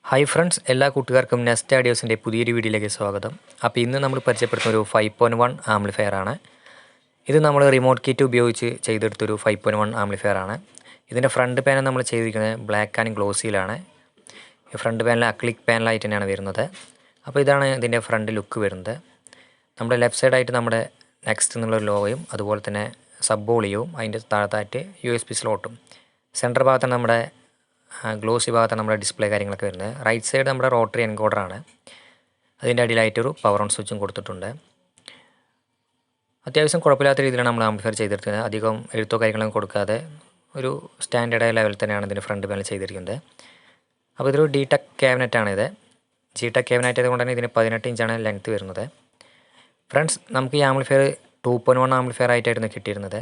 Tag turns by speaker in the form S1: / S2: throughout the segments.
S1: Hi friends, എല്ലാ കൂട്ടുകാർക്കും nest ആഡിയോസിൻ്റെ പുതിയൊരു വീഡിയോയിലേക്ക് സ്വാഗതം. അപ്പോൾ ഇന്ന് നമ്മൾ പരിചയപ്പെടുത്തുന്ന ഒരു 5.1 ആംപ്ലിഫയർ ആണ്. ഇത് നമ്മൾ റിമോട്ട് കിറ്റ് ഉപയോഗിച്ച് ചെയ്തെടുത്തൊരു 5.1 ആംപ്ലിഫയർ ആണ്. ഇതിൻ്റെ ഫ്രണ്ട് പാനൽ നമ്മൾ ചെയ്തിരിക്കുന്നത് ബ്ലാക്ക് ആൻഡ് ഗ്ലോസിയിലാണ്. ഫ്രണ്ട് പാനൽ അക്ലിക് പാനലായിട്ട് തന്നെയാണ് വരുന്നത്. അപ്പോൾ ഇതാണ് ഇതിൻ്റെ ഫ്രണ്ട് ലുക്ക് വരുന്നത്. നമ്മുടെ ലെഫ്റ്റ് സൈഡായിട്ട് നമ്മുടെ നെക്സ്റ്റ് എന്നുള്ളൊരു ലോഗോയും അതുപോലെ തന്നെ സബ് വോളിയവും അതിൻ്റെ താഴത്തായിട്ട് USB സ്ലോട്ടും, സെൻറ്റർ ഭാഗത്താണ് നമ്മുടെ ഗ്ലോസി ഭാഗത്താണ് നമ്മുടെ ഡിസ്പ്ലേ കാര്യങ്ങളൊക്കെ വരുന്നത്. റൈറ്റ് സൈഡ് നമ്മുടെ റോട്ടറി എൻകോഡറാണ്. അതിൻ്റെ അടിയിലായിട്ടൊരു പവർ ഓൺ സ്വിച്ചും കൊടുത്തിട്ടുണ്ട്. അത്യാവശ്യം കുഴപ്പമില്ലാത്ത രീതിയിലാണ് നമ്മൾ ആംപ്ലിഫയർ ചെയ്തെടുക്കുന്നത്. അധികം എഴുത്തോ കാര്യങ്ങളൊന്നും കൊടുക്കാതെ ഒരു സ്റ്റാൻഡേർഡായ ലെവലിൽ തന്നെയാണ് ഇതിൻ്റെ ഫ്രണ്ട് പാനൽ ചെയ്തിരിക്കുന്നത്. അപ്പോൾ ഇതൊരു DTEC ക്യാബിനറ്റാണിത്. GTEC ക്യാബിനറ്റ് ആയതുകൊണ്ട് തന്നെ ഇതിന് 18 ഇഞ്ചാണ് ലെങ്ത്ത് വരുന്നത്. ഫ്രണ്ട്സ്, നമുക്ക് ഈ ആംപ്ലിഫയർ 2.1 ആംപ്ലിഫയർ ആയിട്ടായിരുന്നു കിട്ടിയിരുന്നത്.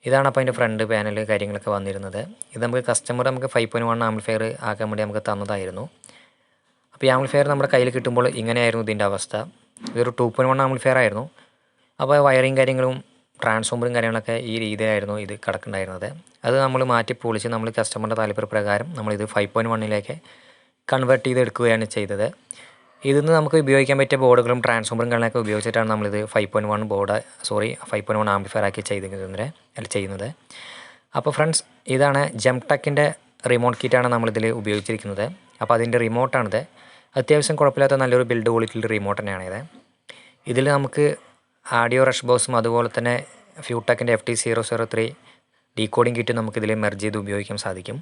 S1: ഇതാണ് അപ്പോൾ അതിൻ്റെ ഫ്രണ്ട് പാനൽ കാര്യങ്ങളൊക്കെ വന്നിരുന്നത്. ഇത് നമുക്ക് കസ്റ്റമർ 5.1 ആംപ്ലിഫയർ ആക്കാൻ വേണ്ടി നമുക്ക് തന്നതായിരുന്നു. അപ്പോൾ ഈ ആംപ്ലിഫയർ നമ്മുടെ കയ്യിൽ കിട്ടുമ്പോൾ ഇങ്ങനെയായിരുന്നു ഇതിൻ്റെ അവസ്ഥ. ഇതൊരു 2.1 ആംപ്ലിഫയർ ആയിരുന്നു. അപ്പോൾ വയറിങ് കാര്യങ്ങളും ട്രാൻസ്ഫോമറും കാര്യങ്ങളൊക്കെ ഈ രീതിയിലായിരുന്നു ഇത് കിടക്കുന്നുണ്ടായിരുന്നത്. അത് നമ്മൾ മാറ്റി പൊളിച്ച് നമ്മൾ കസ്റ്റമറിൻ്റെ താല്പര്യപ്രകാരം നമ്മളിത് 5.1ലേക്ക് കൺവേർട്ട് ചെയ്തെടുക്കുകയാണ് ചെയ്തത്. ഇതിന്ന് നമുക്ക് ഉപയോഗിക്കാൻ പറ്റിയ ബോർഡുകളും ട്രാൻസ്ഫോമറും കാര്യങ്ങളൊക്കെ ഉപയോഗിച്ചിട്ടാണ് നമ്മളിത് 5.1 ആംപ്ലിഫയർ ആക്കി ചെയ്യുന്നത്. അപ്പോൾ ഫ്രണ്ട്സ്, ഇതാണ് ജംടെക്കിൻ്റെ റിമോട്ട് കിറ്റാണ് നമ്മളിതിൽ ഉപയോഗിച്ചിരിക്കുന്നത്. അപ്പോൾ അതിൻ്റെ റിമോട്ടാണിത്. അത്യാവശ്യം കുഴപ്പമില്ലാത്ത നല്ലൊരു ബിൽഡ് ക്വാളിറ്റിയുള്ള റിമോട്ട് തന്നെയാണിത്. ഇതിൽ നമുക്ക് ആഡിയോ റഷ് ബോക്സും അതുപോലെ തന്നെ ഫ്യൂടെക്കിൻ്റെ FT003 ഡീകോഡിംഗ് കിറ്റ് നമുക്കിതിൽ മെർജ് ചെയ്ത് ഉപയോഗിക്കാൻ സാധിക്കും.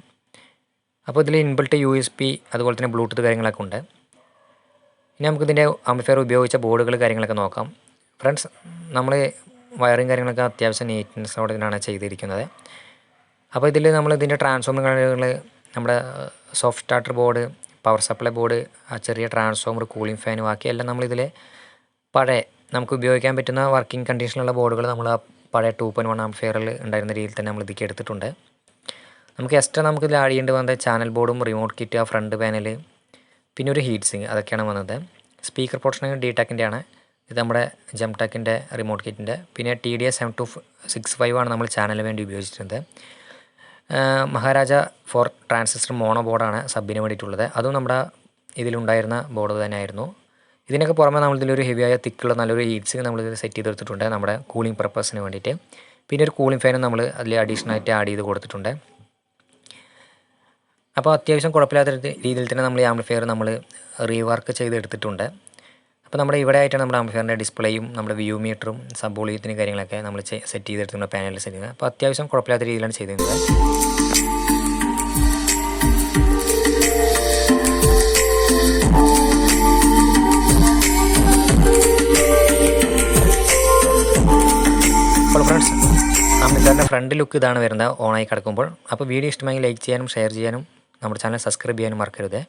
S1: അപ്പോൾ ഇതിൽ ഇൻബിൽട്ട് USB അതുപോലെ തന്നെ ബ്ലൂടൂത്ത് കാര്യങ്ങളൊക്കെ ഉണ്ട്. ഇനി നമുക്കിതിൻ്റെ ആംപ്ലിഫയർ ഉപയോഗിച്ച ബോർഡുകൾ കാര്യങ്ങളൊക്കെ നോക്കാം. ഫ്രണ്ട്സ്, നമ്മൾ വയറിങ് കാര്യങ്ങളൊക്കെ അത്യാവശ്യം നീറ്റ്നെസ്സോടെ ഇതിനാണ് ചെയ്തിരിക്കുന്നത്. അപ്പോൾ ഇതിൽ ഇതിൻ്റെ ട്രാൻസ്ഫോമർ കാര്യങ്ങൾ, നമ്മുടെ soft starter board, power supply board, ആ ചെറിയ ട്രാൻസ്ഫോമർ, കൂളിംഗ് ഫാൻ, ബാക്കിയെല്ലാം നമ്മളിതിൽ പഴയ നമുക്ക് ഉപയോഗിക്കാൻ പറ്റുന്ന വർക്കിംഗ് കണ്ടീഷനിലുള്ള ബോർഡുകൾ നമ്മൾ ആ പഴയ 2.1 ആംപ്ലിഫയറിൽ ഉണ്ടായിരുന്ന രീതിയിൽ തന്നെ നമ്മൾ ഇതിലേക്ക് എടുത്തിട്ടുണ്ട്. നമുക്ക് എക്സ്ട്രാ നമുക്കിതിൽ ആഡ് ചെയ്യേണ്ടി വന്നത് ചാനൽ ബോർഡും റിമോട്ട് കിറ്റ്, ആ ഫ്രണ്ട് പാനൽ, പിന്നെ ഒരു ഹീറ്റ് സിങ്ക്, അതൊക്കെയാണ് വന്നത്. സ്പീക്കർ പോർഷൻ DTECൻ്റെ ആണ്. ഇത് നമ്മുടെ ജംടെക്കിൻ്റെ റിമോട്ട് കിറ്റിൻ്റെ. പിന്നെ TDS7265 ആണ് നമ്മൾ ചാനലിന് വേണ്ടി ഉപയോഗിച്ചിട്ടുണ്ട്. മഹാരാജ 4 ട്രാൻസിസ്റ്റർ മോണോ ബോർഡാണ് സബിന് വേണ്ടിയിട്ടുള്ളത്. അതും നമ്മുടെ ഇതിലുണ്ടായിരുന്ന ബോർഡ് തന്നെയായിരുന്നു. ഇതിനൊക്കെ പുറമെ നമ്മളിതിലൊരു ഹെവിയായ തിക്കുള്ള നല്ലൊരു ഹീറ്റ് സിങ്ക് നമ്മളിതിൽ സെറ്റ് ചെയ്തെടുത്തിട്ടുണ്ട് നമ്മുടെ കൂളിംഗ് പർപ്പസിന് വേണ്ടിയിട്ട്. പിന്നെ ഒരു കൂളിംഗ് ഫാനും നമ്മൾ അതിൽ അഡീഷണലായിട്ട് ആഡ് ചെയ്ത് കൊടുത്തിട്ടുണ്ട്. അപ്പോൾ അത്യാവശ്യം കുഴപ്പമില്ലാത്ത രീതിയിൽ തന്നെ നമ്മൾ ഈ ആംപ്ലിഫയർ നമ്മൾ റീവർക്ക് ചെയ്തെടുത്തിട്ടുണ്ട്. അപ്പോൾ നമ്മുടെ ഇവിടെ ആയിട്ടാണ് നമ്മുടെ ആംപ്ലിഫയറിൻ്റെ ഡിസ്പ്ലേയും നമ്മുടെ വ്യൂ മീറ്ററും സബ് വോളിയത്തിനും കാര്യങ്ങളൊക്കെ നമ്മൾ സെറ്റ് ചെയ്തെടുത്തിട്ടുണ്ട് പാനലിൽ സെറ്റ് ചെയ്യുന്നത്. അപ്പോൾ അത്യാവശ്യം കുഴപ്പമില്ലാത്ത രീതിയിലാണ് ചെയ്തിരുന്നത്. അപ്പോൾ ഫ്രണ്ട്സ്, ആംപ്ലിഫയറിൻ്റെ ഫ്രണ്ട് ലുക്ക് ഇതാണ് വരുന്നത് ഓണായി കിടക്കുമ്പോൾ. അപ്പോൾ വീഡിയോ ഇഷ്ടമായി ലൈക്ക് ചെയ്യാനും ഷെയർ ചെയ്യാനും നമ്മുടെ ചാനൽ സബ്സ്ക്രൈബ് ചെയ്യാനും മറക്കരുത്.